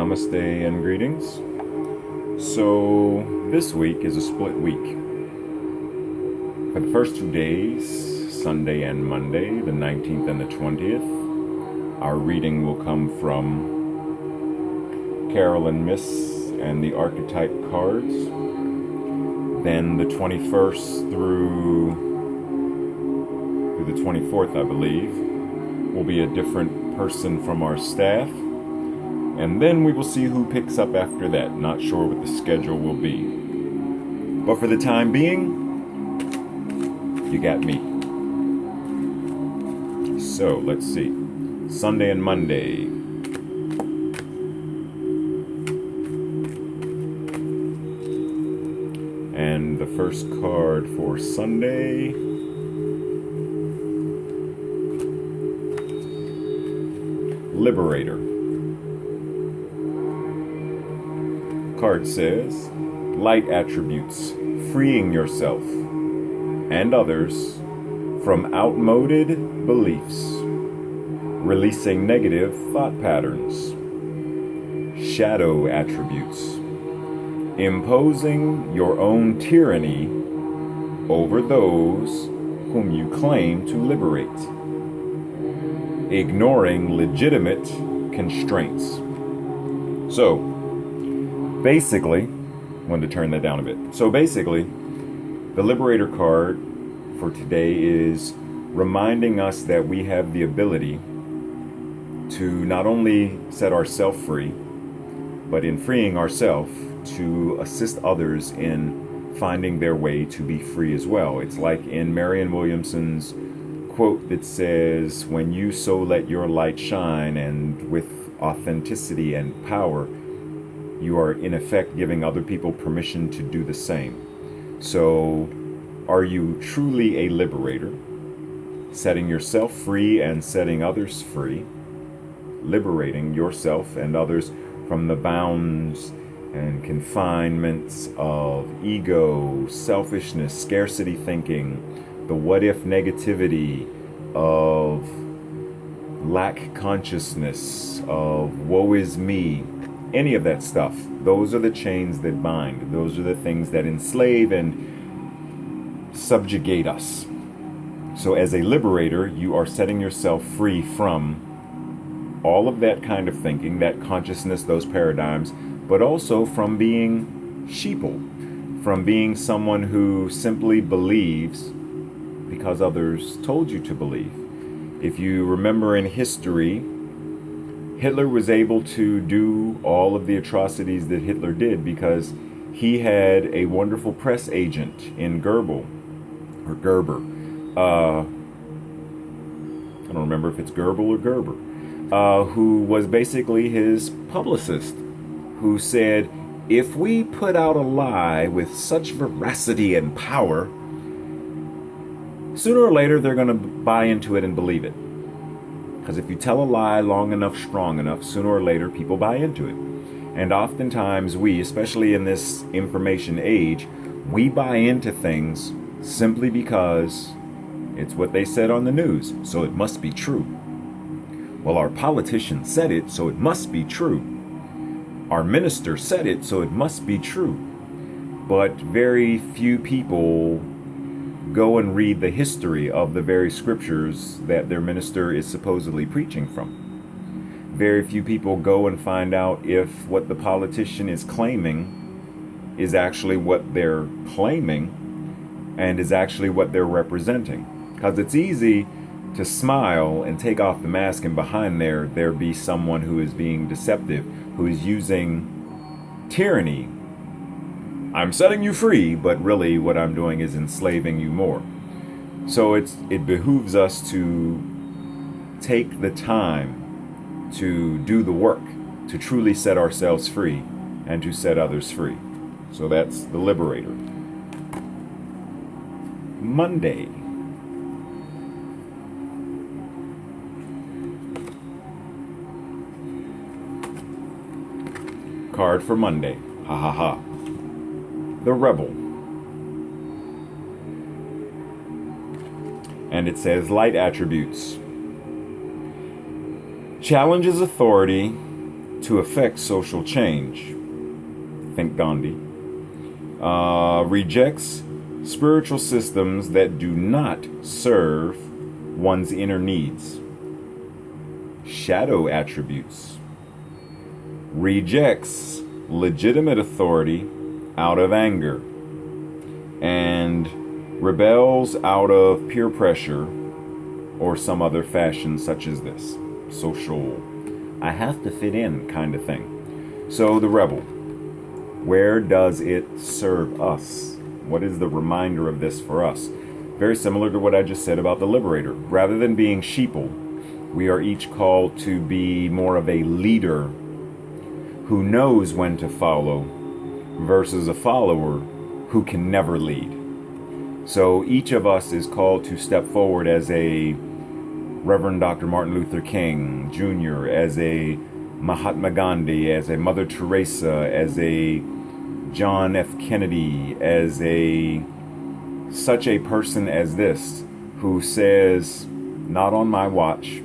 Namaste and greetings. So this week is a split week. For the first 2 days, Sunday and Monday, the 19th and the 20th, our reading will come from Carol and Myss and the Archetype cards. Then the 21st through the 24th, I believe, will be a different person from our staff. And then we will see who picks up after that. Not sure what the schedule will be. But for the time being, you got me. So, let's see. Sunday and Monday. And the first card for Sunday. Liberator. Card says, light attributes, freeing yourself and others from outmoded beliefs, releasing negative thought patterns. Shadow attributes, imposing your own tyranny over those whom you claim to liberate, ignoring legitimate constraints. So, basically, I wanted to turn that down a bit. So basically, the Liberator card for today is reminding us that we have the ability to not only set ourselves free, but in freeing ourselves, to assist others in finding their way to be free as well. It's like in Marianne Williamson's quote that says, when you so let your light shine, and with authenticity and power, you are in effect giving other people permission to do the same. So, are you truly a liberator? Setting yourself free and setting others free, liberating yourself and others from the bounds and confinements of ego, selfishness, scarcity thinking, the what-if negativity of lack consciousness, of woe is me, any of that stuff. Those are the chains that bind. Those are the things that enslave and subjugate us. So as a liberator, you are setting yourself free from all of that kind of thinking, that consciousness, those paradigms, but also from being sheeple, from being someone who simply believes because others told you to believe. If you remember in history, Hitler was able to do all of the atrocities that Hitler did because he had a wonderful press agent in Gerber. I don't remember if it's Goebbels or Gerber, who was basically his publicist, who said, if we put out a lie with such veracity and power, sooner or later they're going to buy into it and believe it. Because if you tell a lie long enough, strong enough, sooner or later people buy into it. And oftentimes we, especially in this information age, we buy into things simply because it's what they said on the news, so it must be true. Well, our politician said it, so it must be true. Our minister said it, so it must be true. But very few people go and read the history of the very scriptures that their minister is supposedly preaching from. Very few people go and find out if what the politician is claiming is actually what they're claiming and is actually what they're representing. Because it's easy to smile and take off the mask, and behind there be someone who is being deceptive, who is using tyranny. I'm setting you free, but really what I'm doing is enslaving you more. So it behooves us to take the time to do the work, to truly set ourselves free and to set others free. So that's the Liberator. Monday. Card for Monday. Ha ha ha. The Rebel. And it says light attributes. Challenges authority to affect social change. Think Gandhi. Rejects spiritual systems that do not serve one's inner needs. Shadow attributes. Rejects legitimate authority out of anger and rebels out of peer pressure or some other fashion such as this. Social, I have to fit in kind of thing. So the rebel, where does it serve us? What is the reminder of this for us? Very similar to what I just said about the liberator. Rather than being sheeple, we are each called to be more of a leader who knows when to follow versus a follower who can never lead. So each of us is called to step forward as a Reverend Dr. Martin Luther King Jr., as a Mahatma Gandhi, as a Mother Teresa, as a John F. Kennedy, as a such a person as this, who says, not on my watch.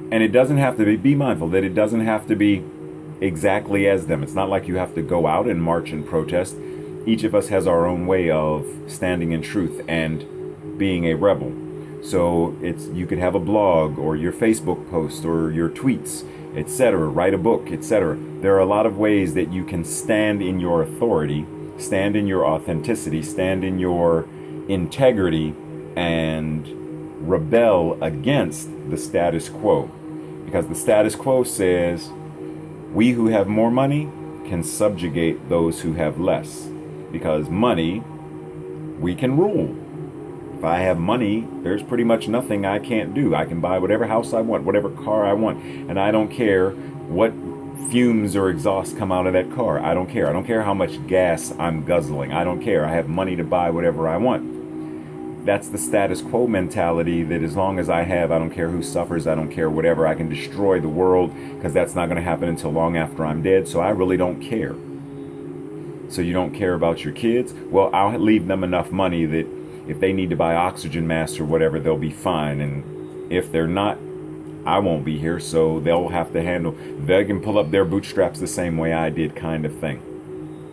And it doesn't have to be mindful that it doesn't have to be exactly as them. It's not like you have to go out and march and protest. Each of us has our own way of standing in truth and being a rebel. So you could have a blog or your Facebook post or your tweets, etc., write a book, etc. There are a lot of ways that you can stand in your authority, stand in your authenticity, stand in your integrity, and rebel against the status quo. Because the status quo says, we who have more money can subjugate those who have less. Because money, we can rule. If I have money, there's pretty much nothing I can't do. I can buy whatever house I want, whatever car I want, and I don't care what fumes or exhaust come out of that car. I don't care. I don't care how much gas I'm guzzling. I don't care. I have money to buy whatever I want. That's the status quo mentality, that as long as I don't care who suffers, I don't care whatever, I can destroy the world, because that's not going to happen until long after I'm dead, so I really don't care. So you don't care about your kids? Well, I'll leave them enough money that if they need to buy oxygen masks or whatever, they'll be fine. And if they're not, I won't be here, so they'll have to they can pull up their bootstraps the same way I did, kind of thing.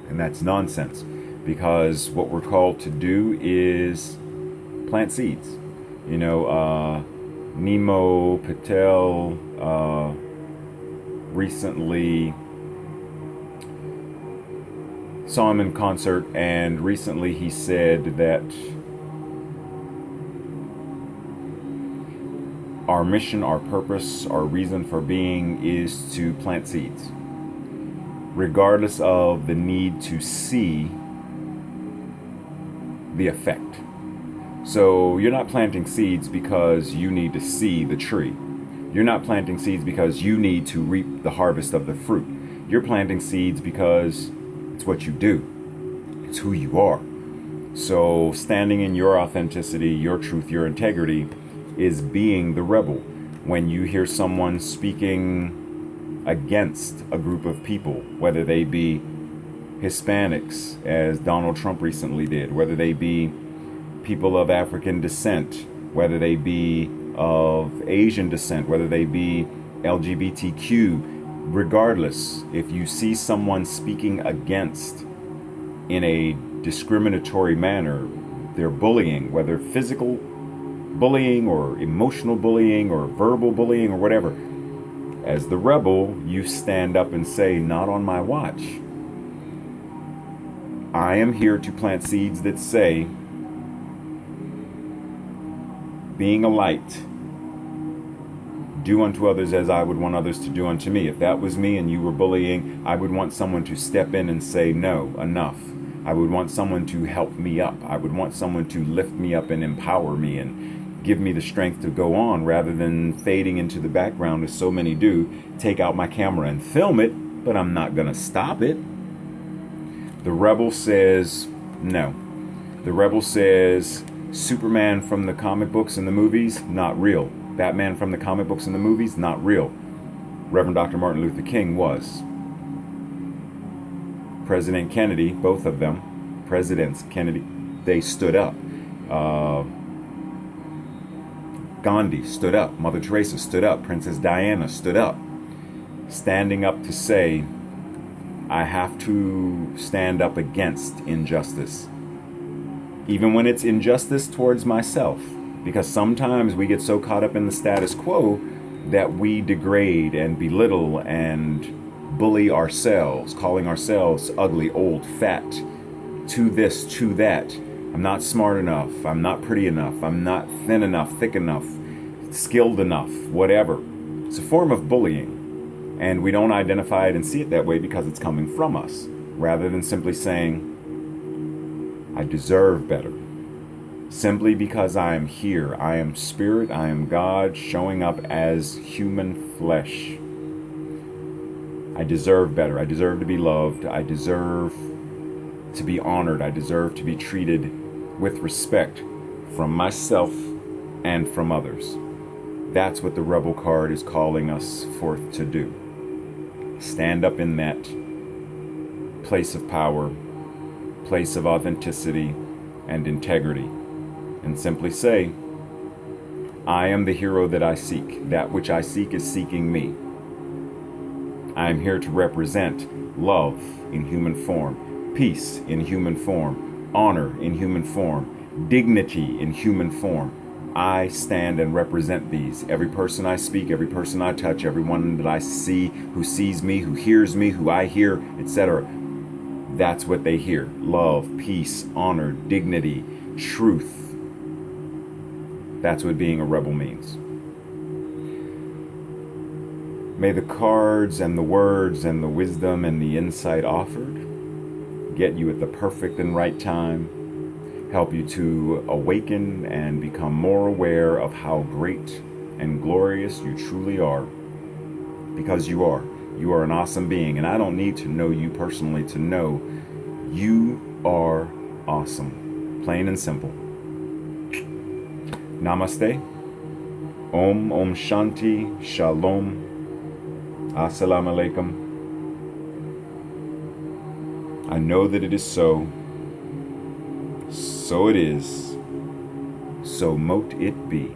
And that's nonsense, because what we're called to do is plant seeds. Nemo Patel recently saw him in concert, and recently he said that our mission, our purpose, our reason for being is to plant seeds, regardless of the need to see the effect. So you're not planting seeds because you need to see the tree. You're not planting seeds because you need to reap the harvest of the fruit. You're planting seeds because it's what you do. It's who you are. So standing in your authenticity, your truth, your integrity is being the rebel. When you hear someone speaking against a group of people, whether they be Hispanics, as Donald Trump recently did, whether they be people of African descent, whether they be of Asian descent, whether they be LGBTQ, regardless, if you see someone speaking against in a discriminatory manner, they're bullying, whether physical bullying or emotional bullying or verbal bullying or whatever, as the rebel, you stand up and say, not on my watch. I am here to plant seeds that say, being a light, do unto others as I would want others to do unto me. If that was me and you were bullying, I would want someone to step in and say, no, enough. I would want someone to help me up. I would want someone to lift me up and empower me and give me the strength to go on, rather than fading into the background as so many do, take out my camera and film it, but I'm not going to stop it. The rebel says, no. The rebel says, Superman from the comic books and the movies, not real. Batman from the comic books and the movies, not real. Reverend Dr. Martin Luther King was. President Kennedy, both of them, Presidents Kennedy, they stood up. Gandhi stood up. Mother Teresa stood up. Princess Diana stood up. Standing up to say, I have to stand up against injustice. Even when it's injustice towards myself. Because sometimes we get so caught up in the status quo that we degrade and belittle and bully ourselves, calling ourselves ugly, old, fat, to this, to that. I'm not smart enough. I'm not pretty enough. I'm not thin enough, thick enough, skilled enough, whatever. It's a form of bullying. And we don't identify it and see it that way because it's coming from us, rather than simply saying, I deserve better. Simply because I am here. I am spirit. I am God showing up as human flesh. I deserve better. I deserve to be loved. I deserve to be honored. I deserve to be treated with respect from myself and from others. That's what the Rebel card is calling us forth to do. Stand up in that place of power, place of authenticity and integrity, and simply say, I am the hero that I seek. That which I seek is seeking me. I am here to represent love in human form, peace in human form, honor in human form, dignity in human form. I stand and represent these. Every person I speak, every person I touch, everyone that I see, who sees me, who hears me, who I hear, etc. That's what they hear. Love, peace, honor, dignity, truth. That's what being a rebel means. May the cards and the words and the wisdom and the insight offered get you at the perfect and right time, help you to awaken and become more aware of how great and glorious you truly are. Because you are. You are an awesome being, and I don't need to know you personally to know you are awesome. Plain and simple. Namaste. Om Shanti. Shalom. Assalamu alaikum. I know that it is so. So it is. So mote it be.